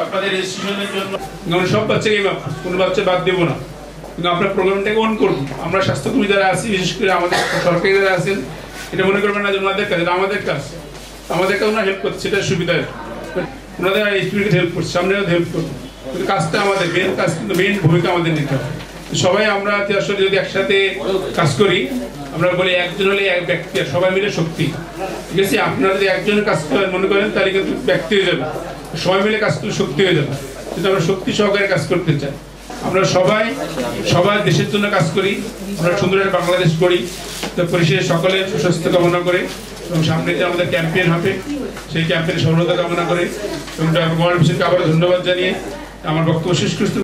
আপনাদের রেজিস্ট্রেশনের জন্য আমরা সব বাচ্চাকে কোনো বাচ্চা বাদ দেবো না, কিন্তু আমরা প্রোগ্রামটাকে অন করবো। আমরা স্বাস্থ্যকর্মী যারা আছি, বিশেষ করে আমাদের সরকারি যারা আছেন, এটা মনে করবেন না যে ওনাদের কাজ, আমাদের কাজ, আমাদেরকে ওনারা হেল্প করছে, সেটা সুবিধা। ওনাদের স্টুডেন্টকে হেল্প করছে, আমরা হেল্প করবো, কিন্তু কাজটা আমাদের মেন কাজ, কিন্তু মেন ভূমিকা আমাদের নিতে হবে। সবাই আমরা আসলে যদি একসাথে কাজ করি, আমরা বলি একজন হলে এক ব্যক্তি, সবাই মিলে শক্তি। ঠিক আছে, আপনারা যদি একজনের কাজ মনে করেন তাহলে কিন্তু ব্যক্তি হয়ে যাবে, সবাই মিলে কাজ করলে শক্তি হয়ে যাবে। কিন্তু আমরা শক্তি সহকারে কাজ করতে চাই। আমরা সবাই দেশের জন্য কাজ করি, আমরা সুন্দর একটা বাংলাদেশ করি। তো পরিশেষে সকলের সুস্বাস্থ্য কামনা করে এবং সামনে যে আমাদের ক্যাম্পেইন হবে, সেই ক্যাম্পেইনে সফলতা কামনা করে এবং ডক্টর মোহাম্মদ হোসেনকে আবারও ধন্যবাদ জানিয়ে আমার বক্তব্য শেষ করতে